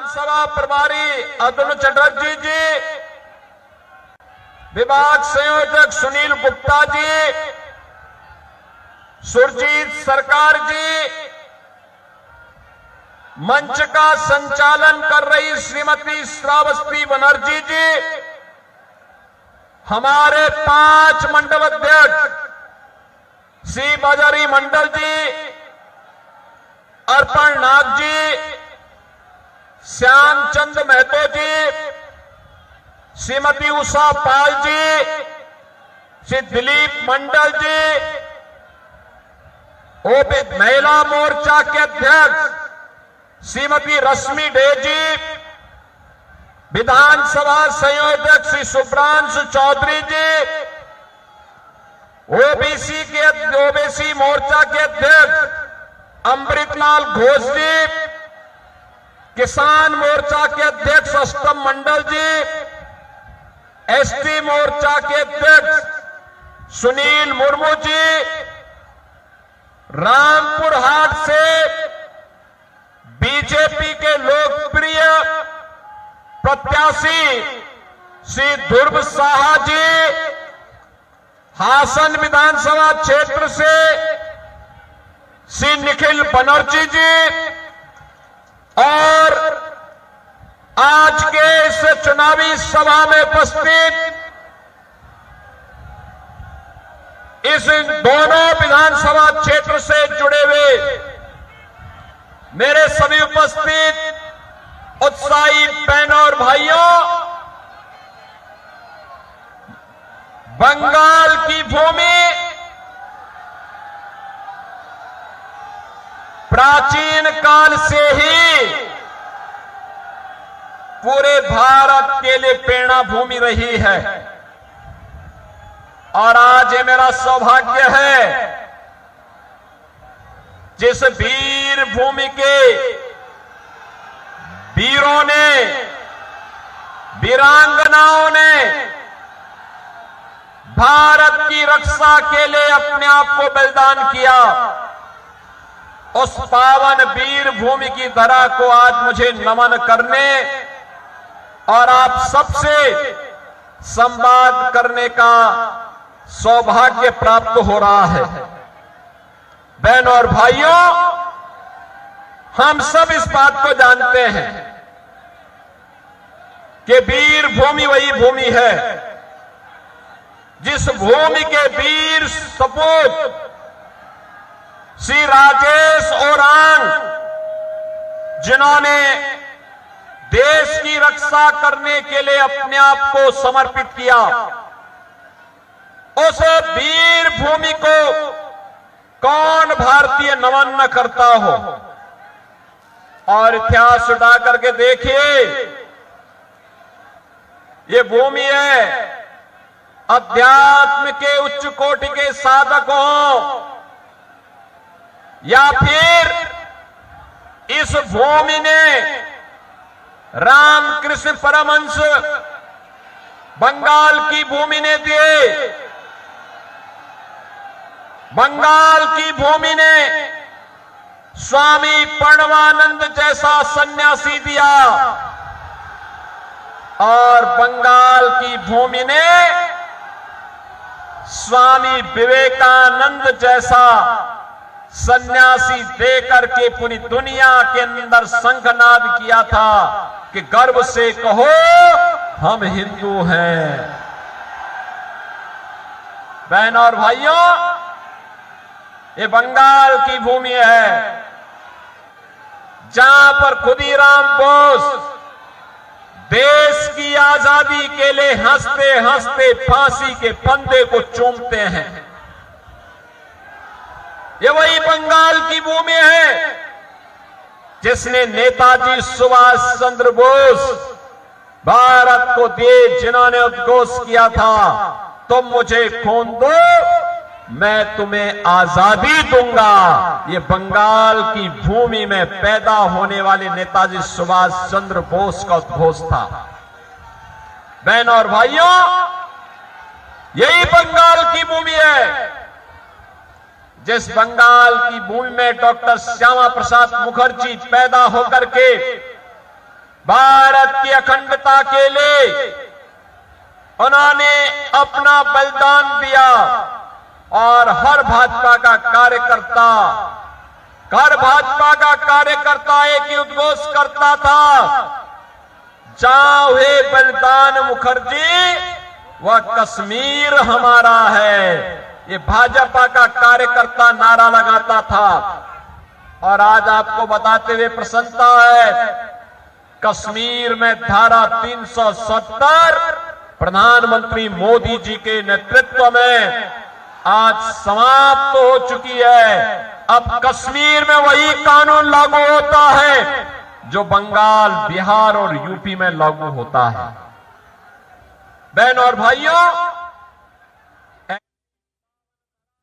विधानसभा प्रभारी अतुल चटर्जी जी, विभाग संयोजक सुनील गुप्ता जी, सुरजीत सरकार जी, मंच का संचालन कर रही श्रीमती श्रावस्ती बनर्जी जी, हमारे 5 मंडल अध्यक्ष श्री बाजारी मंडल जी, अर्पण नाग जी, श्यामचंद महतो जी, श्रीमती उषा पाल जी, श्री दिलीप मंडल जी, ओबीसी महिला मोर्चा के अध्यक्ष श्रीमती रश्मि डे जी, विधानसभा संयोजक श्री सुब्रांशु चौधरी जी, ओबीसी मोर्चा के अध्यक्ष अमृतलाल घोष जी, किसान मोर्चा के अध्यक्ष अष्टम मंडल जी, एसटी मोर्चा के अध्यक्ष सुनील मुर्मू जी, रामपुर हाट से बीजेपी के लोकप्रिय प्रत्याशी श्री ध्रुव साहा जी, हासन विधानसभा क्षेत्र से श्री निखिल बनर्जी जी, और आज के इस चुनावी सभा में उपस्थित इस दोनों विधानसभा क्षेत्र से जुड़े हुए मेरे सभी उपस्थित उत्साही बहनों और भाइयों, बंगाल की भूमि प्राचीन काल से ही पूरे भारत के लिए प्रेरणा भूमि रही है, और आज ये मेरा सौभाग्य है जिस वीर भूमि के वीरों ने, वीरांगनाओं ने भारत की रक्षा के लिए अपने आप को बलिदान किया, उस पावन वीर भूमि की धरा को आज मुझे नमन करने और आप सबसे संवाद करने का सौभाग्य प्राप्त हो रहा है। बहनों और भाइयों, हम सब इस बात को जानते हैं कि वीर भूमि वही भूमि है जिस भूमि के वीर सपूत श्री राजेश ओरांग, जिन्होंने देश की रक्षा करने के लिए अपने आप को समर्पित किया, उस वीर भूमि को कौन भारतीय नमन न करता हो। और इतिहास उठा करके देखिए, ये भूमि है अध्यात्म के उच्च कोटि के साधक हो, या फिर इस भूमि ने रामकृष्ण परमहंस बंगाल की भूमि ने दिए, बंगाल की भूमि ने स्वामी प्रणवानंद जैसा सन्यासी दिया, और बंगाल की भूमि ने स्वामी विवेकानंद जैसा सन्यासी देकर के पूरी दुनिया के अंदर शंखनाद किया था कि गर्व से कहो हम हिंदू हैं। बहनों और भाइयों, ये बंगाल की भूमि है जहां पर खुदीराम बोस देश की आजादी के लिए हंसते हंसते फांसी के फंदे को चूमते हैं। ये वही बंगाल की भूमि है जिसने नेताजी सुभाष चंद्र बोस भारत को दिए, जिन्होंने उद्घोष किया था, तुम मुझे खून दो मैं तुम्हें आजादी दूंगा। ये बंगाल की भूमि में पैदा होने वाले नेताजी सुभाष चंद्र बोस का उद्घोष था। बहनों और भाइयों, यही बंगाल की भूमि है जिस बंगाल की भूमि में डॉक्टर श्यामा प्रसाद मुखर्जी पैदा होकर के भारत की अखंडता के लिए उन्होंने अपना बलिदान दिया और हर भाजपा कार्यकर्ता एक ही उद्घोष करता था, जहां हुए बलिदान मुखर्जी वह कश्मीर हमारा है। ये भाजपा का कार्यकर्ता नारा लगाता था। और आज आपको बताते हुए प्रसन्नता है, कश्मीर में धारा 370 प्रधानमंत्री मोदी जी के नेतृत्व में आज समाप्त हो चुकी है। अब कश्मीर में वही कानून लागू होता है जो बंगाल, बिहार और यूपी में लागू होता है। बहनों और भाइयों,